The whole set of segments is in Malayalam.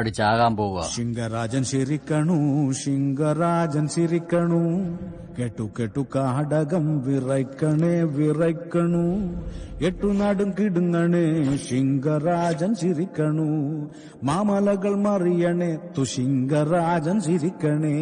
നാട് ചാകാൻ പോവുക. ശിങ്കരാജൻ ചിരിക്കണു, ശിങ്കരാജൻ ചിരിക്കണു, കെട്ടു കെട്ടു കാടകം വിറയ്ക്കണേ വിറയ്ക്കണു, എട്ടുനാടും കിടുങ്ങണേ ശിങ്കരാജൻ ചിരിക്കണു, മാമലകൾ മറിയണേ തുശിങ്കരാജൻ ചിരിക്കണേ.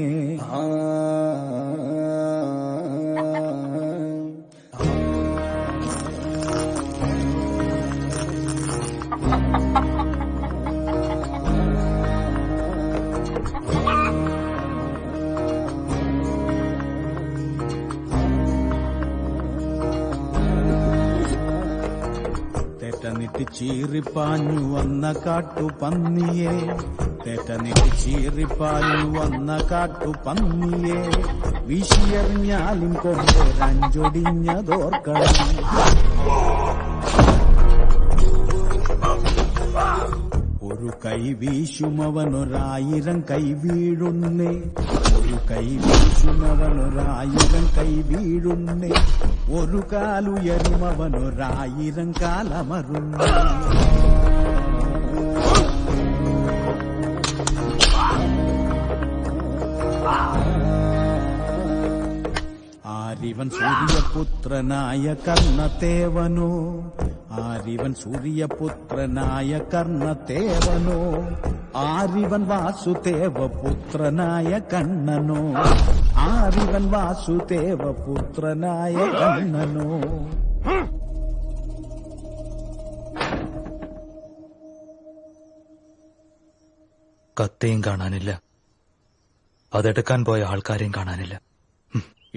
തേറ്റനിട്ട് ചീറിപ്പാഞ്ഞു വന്ന കാട്ടുപന്നിയെ, തേറ്റനിട്ട് ചീറിപ്പാഞ്ഞു വന്ന കാട്ടുപന്നിയെ, വീശിയെറിഞ്ഞാലും കൊണ്ടൊരഞ്ചൊടിഞ്ഞതോർക്കണം. ഒരു കൈ വീശുമവനൊരായിരം കൈ വീഴുന്നേ, ഒരു കൈ വീശുമവനൊരായിരം കൈ വീഴുന്നേ, ഒരു കാലുയരുമവനൊരായിരം കാലമറുന്നേ. ആരിവൻ സൂര്യപുത്രനായ കർണത്തേവനോ, ആരിവൻ സൂര്യപുത്രനായ കർണത്തേവനോ, ആരിവൻ വാസുദേവപുത്രനായ കണ്ണനോ, ആരിവൻ വാസുദേവപുത്രനായ കണ്ണനോ. കത്തിയും കാണാനില്ല, അതെടുക്കാൻ പോയ ആൾക്കാരെയും കാണാനില്ല.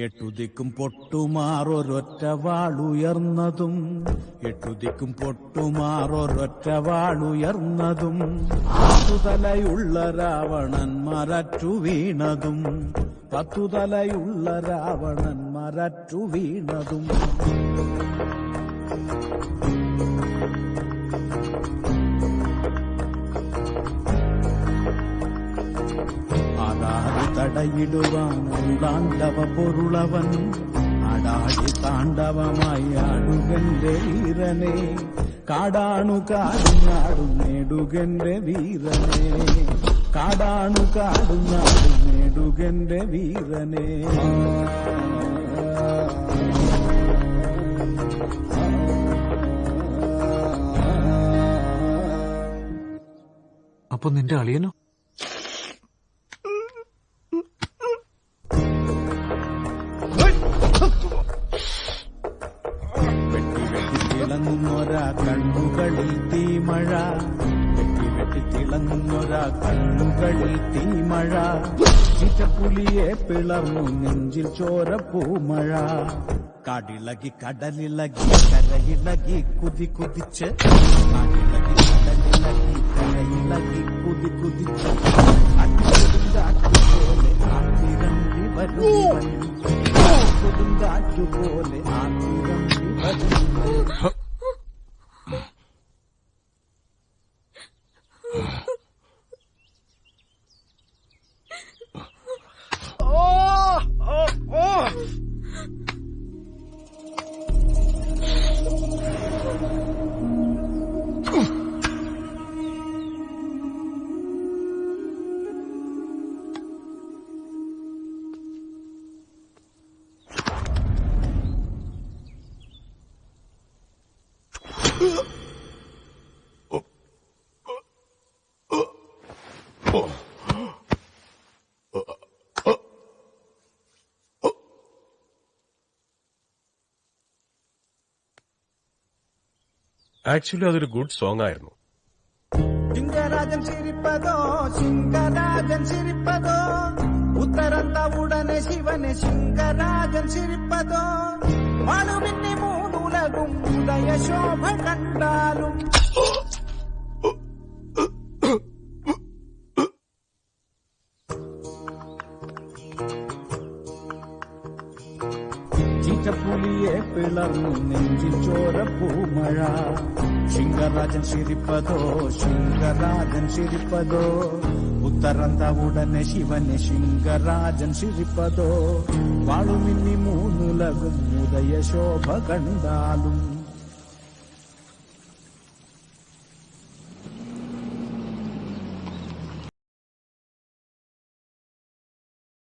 എട്ടുദിക്കും പൊട്ടുമാറൊരൊറ്റ വാളുയർന്നതും, എട്ടുദിക്കും പൊട്ടുമാറൊരൊറ്റ വാളുയർന്നതും, 10 തലയുള്ള രാവണന്മാരറ്റു വീണതും, 10 തലയുള്ള രാവണന്മാരറ്റു വീണതും. ആടാടി തടയിടുവാൻ താണ്ഡവ പൊരുളവൻ, ആടാടി താണ്ഡവമായി ആടുകന്റെ വീരനെ, കാടാണു കാടുനാടും നേടുകന്റെ വീരനെ, കാടാണു കാടുനാടും നേടുകന്റെ വീരനെ. അപ്പൊ നിന്റെ അളിയനോ? തിളങ്ങുന്നൊരാ കണ്ണുകളിൽ തീമഴ, വെട്ടി വെട്ടി തിളങ്ങുന്നൊരാ കണ്ണുകളിൽ തീമഴ, ചിറ്റപ്പുലിയെ പിളർന്നു നെഞ്ചിൽ ചോരപ്പൂമഴ, കാടിളകി കടലിളകി കരയിളകി കുതി കുതിച്ച്, കാടിളകി കടലിളകി കരയിളകി കുതി കുതിച്ച്, കൊടുങ്കാറ്റുപോലെ ആത്തിരമ്പി വരുന്നവൻ, കൊടുങ്കാറ്റുപോലെ ആത്തിരമ്പി വരുന്നവൻ. ആക്ച്വലി അതൊരു ഗുഡ് സോങ് ആയിരുന്നു. ശിങ്കരാജൻ ചിരിപ്പതോ, ശിങ്കരാജൻ ചിരിപ്പതോ, ഉത്തരത്ത ഉടനെ ശിവനെ ശിങ്കരാജൻ ചിരിപ്പതോ, വാളുമിന്നി മൂന്നുലകും ഉദയശോഭ കണ്ടാലും. ചീറ്റപ്പുലിയെ പിളർന്നു നെഞ്ചിൽ ചോരപ്പൂമഴ, ശിങ്കരാജൻ ചിരിപ്പതോ, ശിങ്കരാജൻ ചിരിപ്പതോ, ഉത്തരന്ത ഉടനെ ശിവനെ ശിങ്കരാജൻ ചിരിപ്പതോ, വാളുമിന്നി മൂന്നുലകും ഉദയശോഭ കണ്ടാലും.